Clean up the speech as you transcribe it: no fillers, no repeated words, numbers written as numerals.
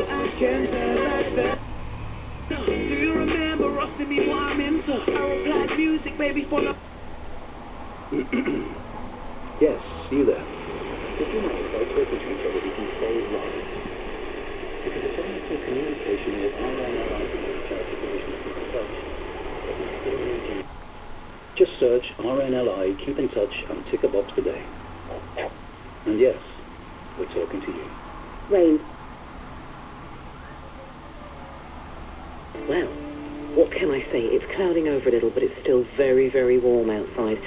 I can tell that. Do you remember asking me why I'm into? I replied music, baby, for the... Yes, you there. Did you know by talking to each other we can save lives? Because it's only through communication with our own allies and the charity commission keep in touch that we still need you. Just search RNLI, keep in touch, and tick a box today. And yes, we're talking to you. Rain. Well, what can I say? It's clouding over a little, but it's still very, very warm outside.